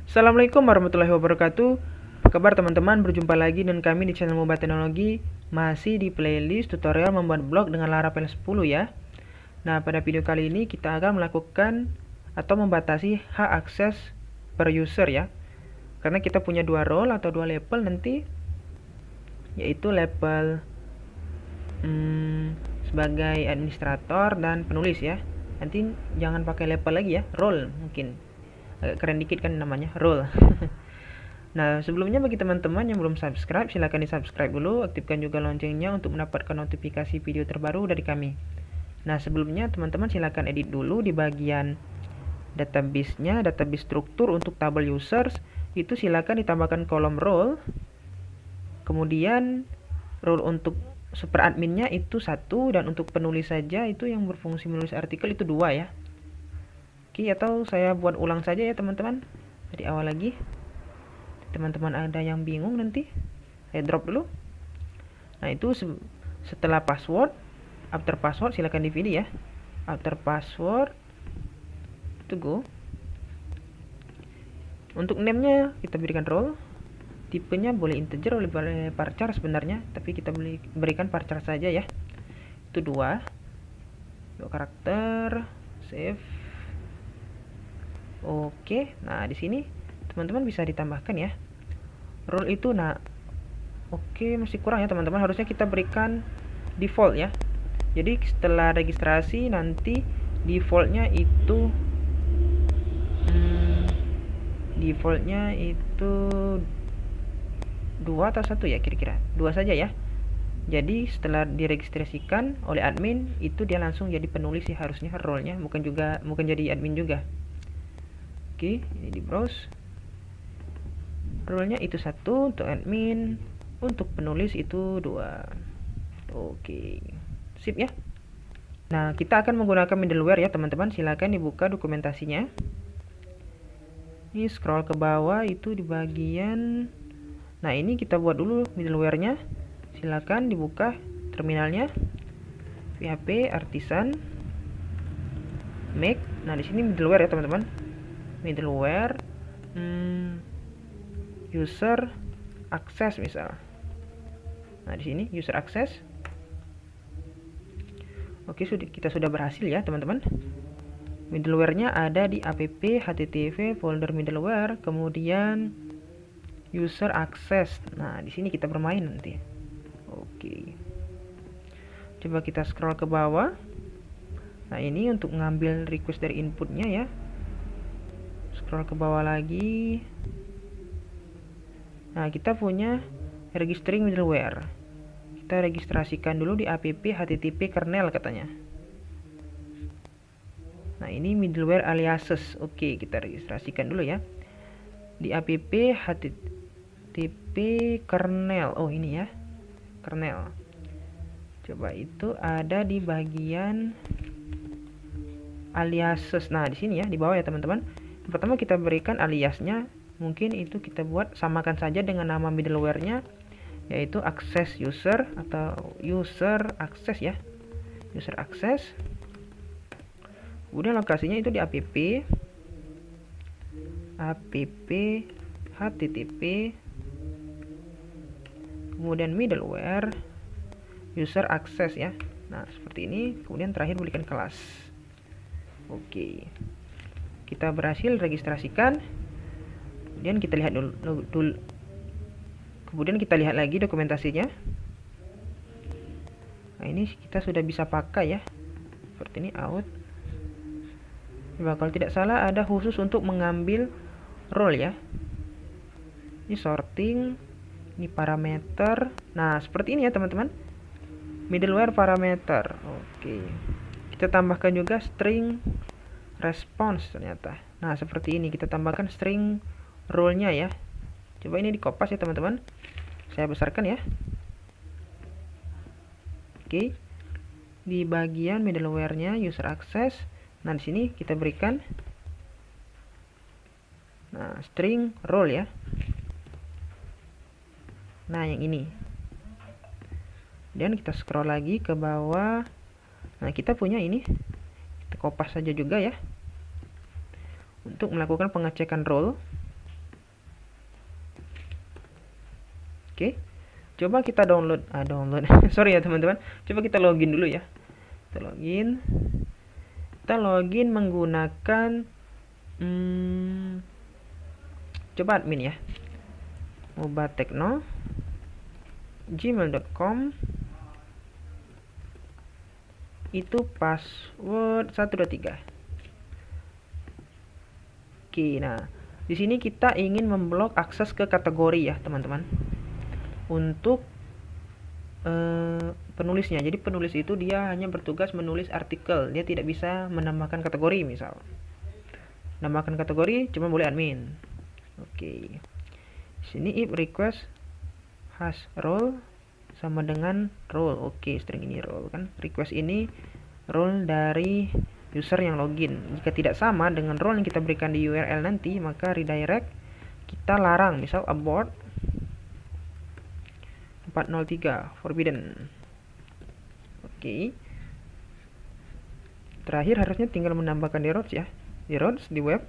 Assalamualaikum warahmatullahi wabarakatuh. Apa kabar teman-teman? Berjumpa lagi dengan kami di channel Mobile Teknologi, masih di playlist tutorial membuat blog dengan Laravel 10 ya. Nah, pada video kali ini kita akan melakukan atau membatasi hak akses per user ya. Karena kita punya dua role atau dua level nanti, yaitu level sebagai administrator dan penulis ya. Nanti jangan pakai level lagi ya, role mungkin. Agak keren dikit kan namanya, role. Nah, sebelumnya bagi teman-teman yang belum subscribe, silahkan di-subscribe dulu, aktifkan juga loncengnya untuk mendapatkan notifikasi video terbaru dari kami. Nah, sebelumnya teman-teman silahkan edit dulu di bagian database-nya, database struktur untuk tabel users, itu silahkan ditambahkan kolom role, kemudian role untuk super adminnya itu 1, dan untuk penulis saja itu yang berfungsi menulis artikel itu 2 ya. Oke, atau saya buat ulang saja ya teman-teman, dari awal lagi. Teman-teman ada yang bingung nanti saya drop dulu. Nah, itu setelah password, after password silakan di pilih ya. After password to go. Untuk name-nya kita berikan role. Tipenya boleh integer, boleh varchar sebenarnya, tapi kita berikan varchar saja ya. Itu 2 karakter, save. Oke, nah di sini teman-teman bisa ditambahkan ya role itu. Nah, oke, masih kurang ya teman-teman, harusnya kita berikan default ya. Jadi setelah registrasi nanti defaultnya itu 2 atau 1 ya, kira-kira 2 saja ya. Jadi setelah diregistrasikan oleh admin itu dia langsung jadi penulis sih harusnya role-nya, bukan jadi admin juga. Oke, ini di browse. Role-nya itu 1 untuk admin, untuk penulis itu 2. Oke, sip ya. Nah, kita akan menggunakan middleware ya teman-teman. Silakan dibuka dokumentasinya. Ini scroll ke bawah itu di bagian. Nah, ini kita buat dulu middleware-nya. Silakan dibuka terminalnya. PHP Artisan Make. Nah, di sini middleware ya teman-teman. Middleware user access misal. Nah, di sini user access. Oke, kita sudah berhasil ya teman-teman. Middleware-nya ada di app http folder middleware, kemudian user access. Nah, di sini kita bermain nanti. Oke. Coba kita scroll ke bawah. Nah, ini untuk ngambil request dari inputnya ya. Scroll ke bawah lagi. Nah, kita punya registering middleware. Kita registrasikan dulu di app http kernel katanya. Nah, ini middleware aliases. Oke, kita registrasikan dulu ya. Di app http kernel. Oh, ini ya. Kernel. Coba itu ada di bagian aliases. Nah, di sini ya, di bawah ya teman-teman. Pertama kita berikan aliasnya. Mungkin itu kita buat samakan saja dengan nama middleware-nya, yaitu access user atau user access ya. User access. Kemudian lokasinya itu di app http kemudian middleware user access ya. Nah, seperti ini. Kemudian terakhir berikan kelas. Oke. Kita berhasil registrasikan. Kemudian kita lihat dulu. Kemudian kita lihat lagi dokumentasinya. Nah, ini kita sudah bisa pakai ya. Seperti ini out. Coba kalau tidak salah ada khusus untuk mengambil role ya. Ini sorting, ini parameter. Nah, seperti ini ya teman-teman. Middleware parameter. Oke. Kita tambahkan juga string response ternyata. Nah, seperti ini kita tambahkan string role-nya ya. Coba ini dikopas ya teman-teman. Saya besarkan ya. Oke. Di bagian middleware-nya user access. Nah, di sini kita berikan string role ya. Nah, yang ini. Dan kita scroll lagi ke bawah. Nah, kita punya ini. Kita kopas saja juga ya. Untuk melakukan pengecekan role. Oke, coba kita download sorry ya teman-teman, coba kita login dulu ya. Kita login menggunakan coba admin ya, mobatekno gmail.com, itu password 123. Oke, nah di sini kita ingin memblok akses ke kategori ya teman-teman, untuk penulisnya. Jadi penulis itu dia hanya bertugas menulis artikel, dia tidak bisa menambahkan kategori. Misal nambahkan kategori cuma boleh admin. Oke, sini if request has role sama dengan role. Oke, string ini role kan, request ini role dari user yang login. Jika tidak sama dengan role yang kita berikan di URL nanti, maka redirect kita larang, misal abort 403 forbidden. Oke, terakhir harusnya tinggal menambahkan di routes ya, di routes di web.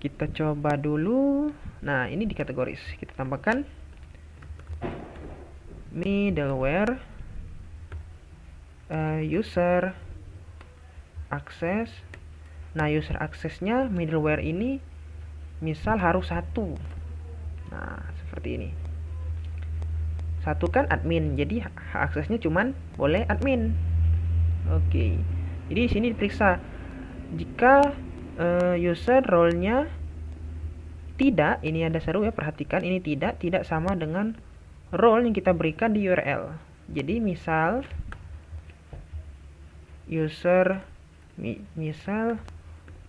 Kita coba dulu. Nah, ini di kategoris kita tambahkan middleware user access. Nah, user accessnya middleware ini misal harus 1. Nah, seperti ini. 1 kan admin, jadi hak aksesnya cuman boleh admin. Oke, jadi di sini diperiksa jika user role-nya tidak, ini ada seru ya, perhatikan ini tidak sama dengan role yang kita berikan di URL. Jadi misal misal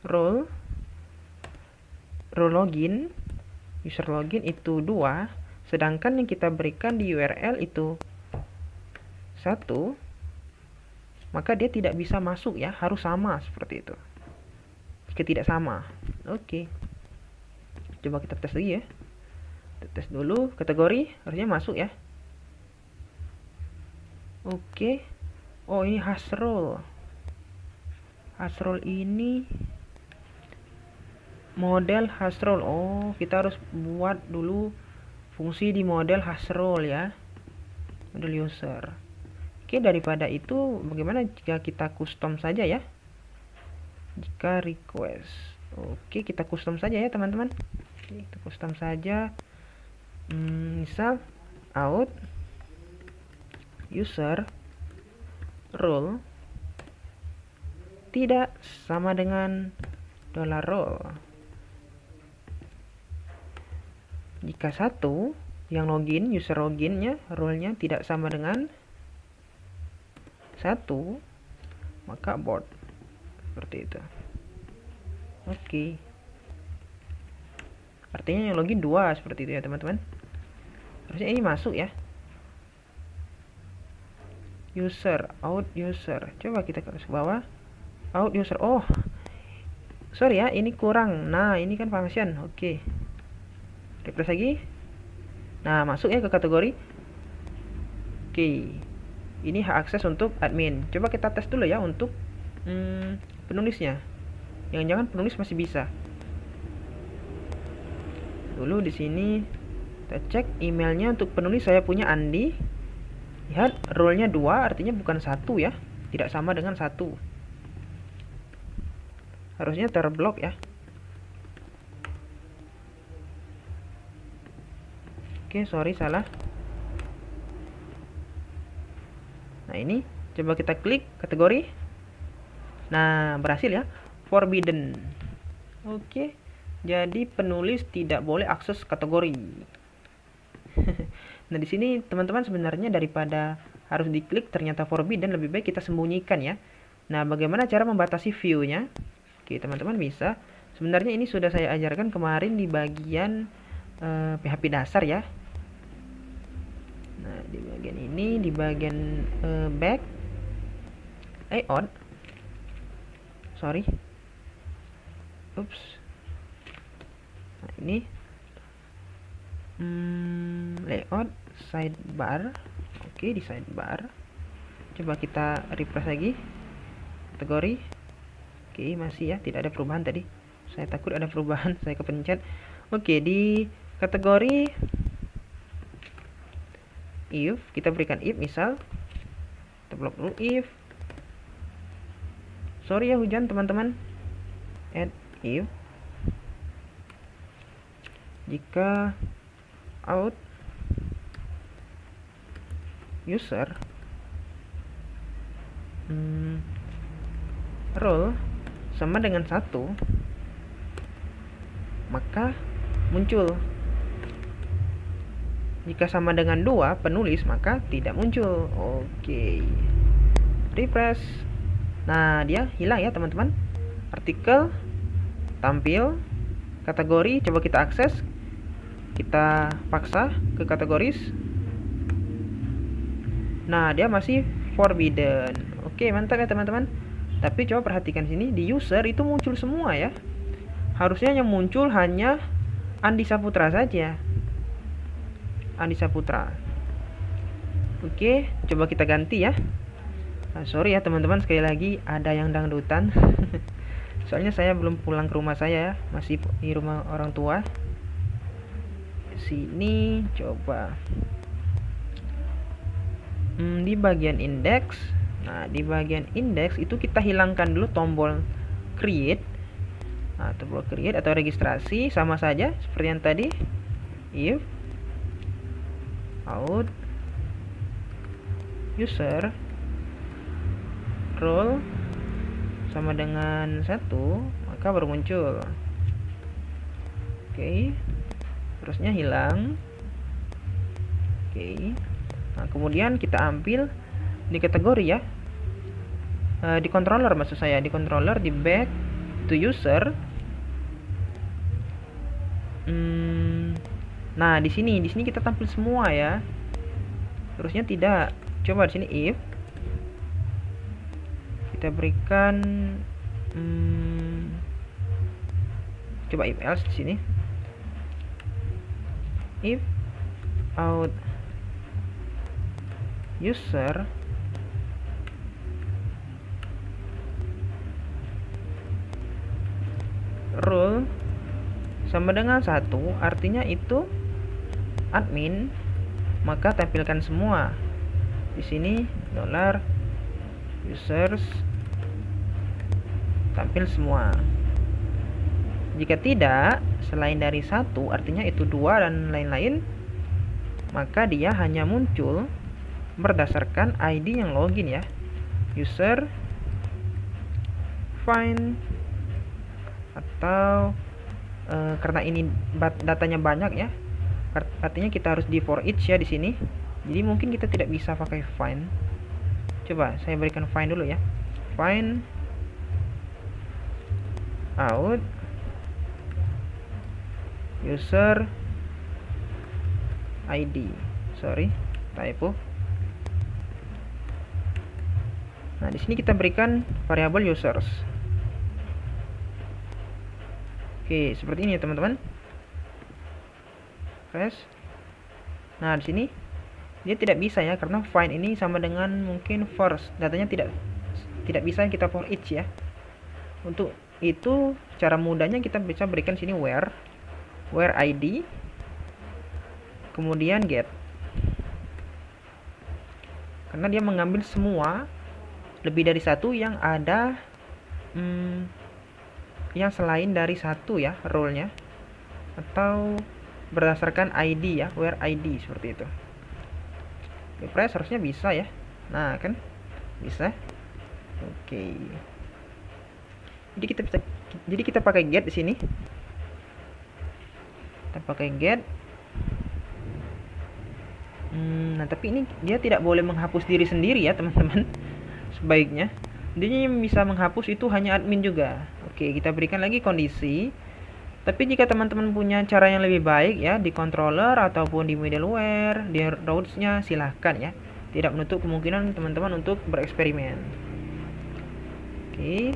role login, user login itu 2, sedangkan yang kita berikan di URL itu 1, maka dia tidak bisa masuk ya, harus sama seperti itu. Jika tidak sama, oke. Coba kita tes lagi ya. Kita tes dulu kategori, harusnya masuk ya. Oke. Oh, ini has role. Has role ini model has role. Oh, kita harus buat dulu fungsi di model has role ya, model user. Oke, daripada itu bagaimana jika kita custom saja ya, jika request. Oke, kita custom saja ya teman-teman. Kita custom saja, misal out user role tidak sama dengan $role. Jika 1 yang login, user loginnya, role-nya tidak sama dengan 1, maka abort. Seperti itu. Oke. Artinya yang login 2, seperti itu ya teman-teman. Harusnya ini masuk ya. User, out user. Coba kita ke bawah. Out user. Oh, sorry ya, ini kurang. Nah, ini kan function. Oke. Refresh lagi. Nah, masuk ya ke kategori. Oke. Ini hak akses untuk admin. Coba kita tes dulu ya untuk penulisnya. Jangan-jangan penulis masih bisa. Dulu di sini kita cek emailnya. Untuk penulis saya punya Andi. Lihat, role-nya 2, artinya bukan 1 ya. Tidak sama dengan 1. Harusnya terblok ya. Oke, sorry salah. Nah, ini coba kita klik kategori. Nah, berhasil ya. Forbidden. Oke. Jadi penulis tidak boleh akses kategori. Nah, di sini teman-teman sebenarnya daripada harus diklik ternyata forbidden, lebih baik kita sembunyikan ya. Nah, bagaimana cara membatasi view-nya? Oke, teman-teman bisa. Sebenarnya ini sudah saya ajarkan kemarin di bagian PHP dasar ya. Nah, di bagian ini, di bagian back layout. Sorry. Oops. Nah, ini layout sidebar. Oke, di sidebar. Coba kita refresh lagi. Kategori. Oke, masih ya, tidak ada perubahan tadi. Saya takut ada perubahan, saya kepencet. Oke, di kategori if, kita berikan if, misal kita blok dulu, if, sorry ya hujan teman-teman, add if jika out user role sama dengan 1, maka muncul. Jika sama dengan 2 penulis, maka tidak muncul. Oke, refresh. Nah, dia hilang ya teman-teman. Artikel tampil, kategori coba kita akses, kita paksa ke kategoris. Nah, dia masih forbidden. Oke, mantap ya teman-teman. Tapi coba perhatikan sini, di user itu muncul semua ya. Harusnya yang muncul hanya Andi Saputra saja. Andi Saputra. Oke, coba kita ganti ya. Nah, sorry ya teman-teman, sekali lagi ada yang dangdutan. Soalnya saya belum pulang ke rumah saya ya, masih di rumah orang tua. Sini coba di bagian indeks. Nah, di bagian indeks itu kita hilangkan dulu tombol create. Nah, tombol create atau registrasi sama saja seperti yang tadi. If out user role sama dengan 1, maka baru muncul. Oke, terusnya hilang. Oke, nah kemudian kita ambil di kategori ya, di controller maksud saya, di controller, di back to user. Nah, di sini kita tampil semua ya. Terusnya tidak. Coba di sini if kita berikan coba if else di sini. If out user role sama dengan 1, artinya itu admin, maka tampilkan semua. Di sini $users tampil semua. Jika tidak, selain dari 1, artinya itu 2 dan lain-lain, maka dia hanya muncul berdasarkan ID yang login ya. User find, atau karena ini datanya banyak ya, artinya kita harus di for each ya di sini. Jadi mungkin kita tidak bisa pakai find. Coba saya berikan find dulu ya. Find out user ID. Sorry, typo. Nah, di sini kita berikan variabel users. Oke, seperti ini ya teman-teman. Nah, di sini dia tidak bisa ya, karena find ini sama dengan mungkin first, datanya tidak bisa kita for each ya. Untuk itu cara mudahnya kita bisa berikan sini where ID, kemudian get, karena dia mengambil semua lebih dari 1 yang ada yang selain dari 1 ya role-nya, atau berdasarkan ID ya, where ID seperti itu. Refresh, harusnya bisa ya. Nah, kan bisa. Oke. Jadi kita pakai get di sini. Kita pakai get. Nah, tapi ini dia tidak boleh menghapus diri sendiri ya, teman-teman. Sebaiknya dia bisa menghapus itu hanya admin juga. Oke, kita berikan lagi kondisi. Tapi jika teman-teman punya cara yang lebih baik ya, di controller ataupun di middleware, di routes-nya silahkan ya. Tidak menutup kemungkinan teman-teman untuk bereksperimen. Oke.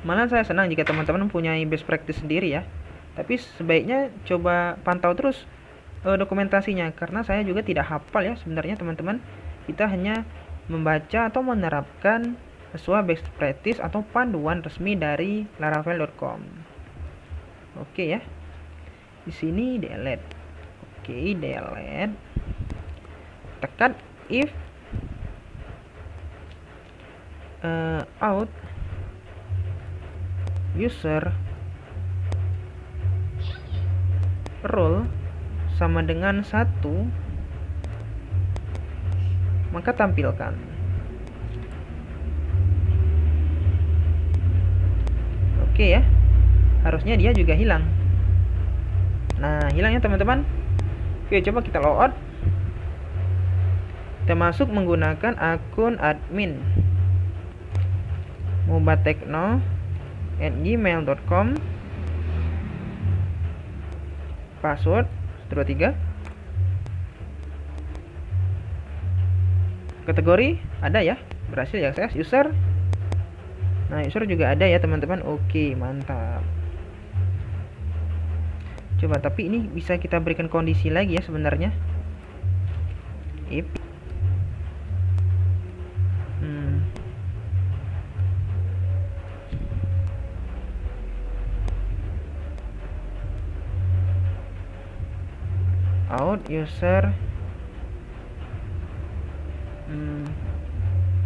Malah saya senang jika teman-teman punya best practice sendiri ya. Tapi sebaiknya coba pantau terus dokumentasinya, karena saya juga tidak hafal ya sebenarnya teman-teman. Kita hanya membaca atau menerapkan sesuai best practice atau panduan resmi dari laravel.com. Oke ya. Di sini delete. Oke, delete. Tekan if out user role sama dengan 1, maka tampilkan. Oke ya, harusnya dia juga hilang. Nah, hilangnya teman-teman. Oke, coba kita logout. Kita masuk menggunakan akun admin mobatekno@gmail.com, password 23, kategori ada ya, berhasil ya akses user. Nah, user juga ada ya teman-teman. Oke, mantap. Coba, tapi ini bisa kita berikan kondisi lagi ya sebenarnya. If out user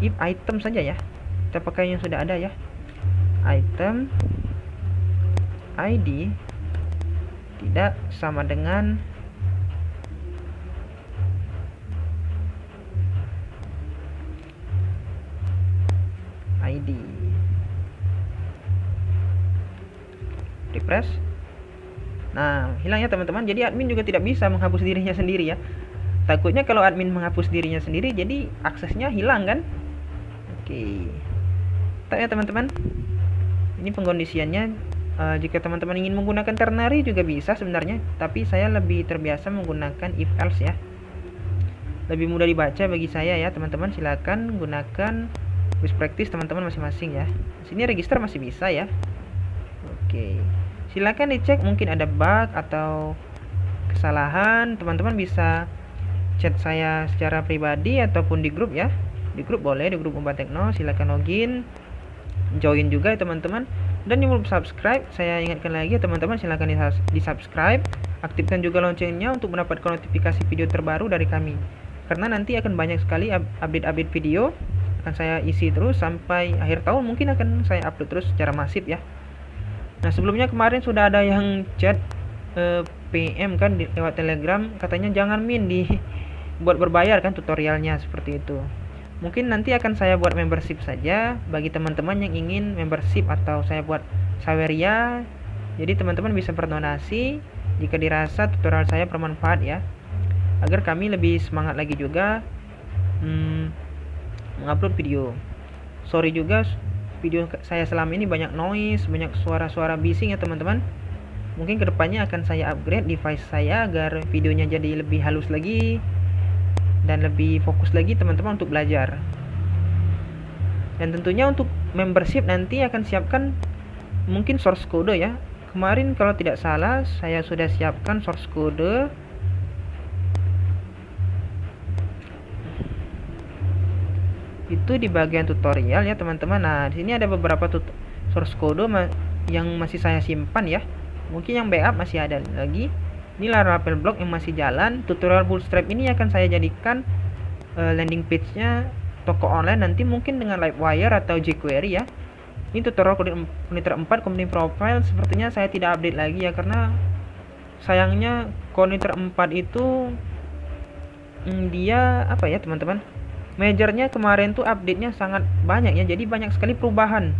if item saja ya, kita pakai yang sudah ada ya. Item ID tidak sama dengan ID. Refresh. Nah, hilang ya teman-teman. Jadi admin juga tidak bisa menghapus dirinya sendiri ya. Takutnya kalau admin menghapus dirinya sendiri, jadi aksesnya hilang kan. Oke. Tak ya teman-teman. Ini pengkondisiannya. Jika teman-teman ingin menggunakan ternary juga bisa sebenarnya, tapi saya lebih terbiasa menggunakan if else ya. Lebih mudah dibaca bagi saya ya teman-teman. Silakan gunakan best practice teman-teman masing-masing ya. Sini register masih bisa ya. Oke. Silakan dicek, mungkin ada bug atau kesalahan. Teman-teman bisa chat saya secara pribadi ataupun di grup ya. Di grup boleh, di grup Mobatekno. Silakan login, join juga ya teman-teman. Dan yang belum subscribe, saya ingatkan lagi ya teman-teman, silakan di subscribe. Aktifkan juga loncengnya untuk mendapatkan notifikasi video terbaru dari kami. Karena nanti akan banyak sekali update-update video. Akan saya isi terus sampai akhir tahun, mungkin akan saya upload terus secara masif ya. Nah, sebelumnya kemarin sudah ada yang chat PM kan lewat Telegram, katanya jangan buat berbayar kan tutorialnya seperti itu. Mungkin nanti akan saya buat membership saja bagi teman-teman yang ingin membership, atau saya buat saweria. Jadi teman-teman bisa berdonasi jika dirasa tutorial saya bermanfaat ya, agar kami lebih semangat lagi juga mengupload video. Sorry juga video saya selama ini banyak noise, banyak suara-suara bising ya teman-teman. Mungkin kedepannya akan saya upgrade device saya agar videonya jadi lebih halus lagi dan lebih fokus lagi teman-teman untuk belajar. Dan tentunya untuk membership nanti akan siapkan mungkin source code ya. Kemarin kalau tidak salah saya sudah siapkan source code. Itu di bagian tutorial ya teman-teman. Nah, di sini ada beberapa source code yang masih saya simpan ya. Mungkin yang backup masih ada lagi. Ini Laravel blog yang masih jalan. Tutorial Bootstrap ini akan saya jadikan landing page-nya toko online nanti, mungkin dengan Livewire atau jQuery ya. Ini tutorial Connector 4 company profile sepertinya saya tidak update lagi ya, karena sayangnya Connector 4 itu dia apa ya teman-teman, majornya kemarin tuh update-nya sangat banyak ya, jadi banyak sekali perubahan.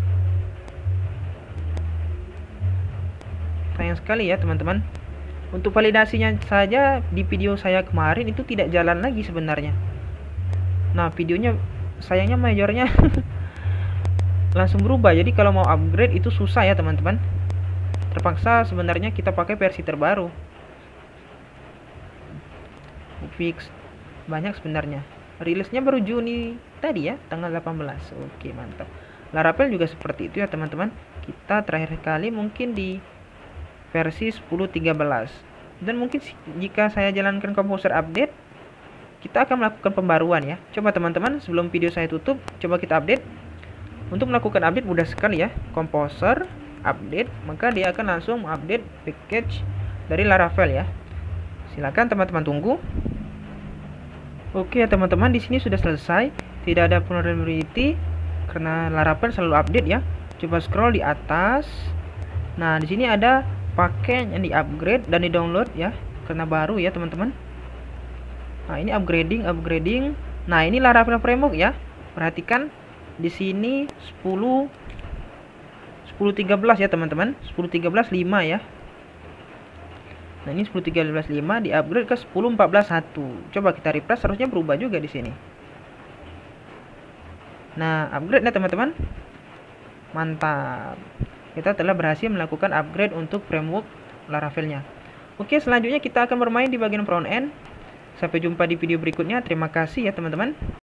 Sayang sekali ya teman-teman. Untuk validasinya saja di video saya kemarin itu tidak jalan lagi sebenarnya. Nah, videonya sayangnya majornya langsung berubah. Jadi kalau mau upgrade itu susah ya teman-teman. Terpaksa sebenarnya kita pakai versi terbaru. Fix banyak sebenarnya. Rilisnya baru Juni tadi ya, tanggal 18. Oke, mantap. Laravel juga seperti itu ya teman-teman. Kita terakhir kali mungkin di versi 10.13. Dan mungkin jika saya jalankan Composer update, kita akan melakukan pembaruan ya. Coba teman-teman, sebelum video saya tutup, coba kita update. Untuk melakukan update mudah sekali ya. Composer, update, maka dia akan langsung update package dari Laravel ya. Silakan teman-teman tunggu. Oke ya teman-teman, di sini sudah selesai, tidak ada vulnerability karena Laravel selalu update ya. Coba scroll di atas. Nah, di sini ada paket yang di-upgrade dan di-download ya, karena baru ya teman-teman. Nah, ini upgrading. Nah, ini Laravel framework ya. Perhatikan di sini 10.13 ya teman-teman. 10.13.5 ya. Nah, ini 10.13.5 di-upgrade ke 10.14.1. Coba kita refresh, harusnya berubah juga di sini. Nah, upgrade ya teman-teman. Mantap. Kita telah berhasil melakukan upgrade untuk framework Laravelnya. Oke, selanjutnya kita akan bermain di bagian front end. Sampai jumpa di video berikutnya. Terima kasih ya teman-teman.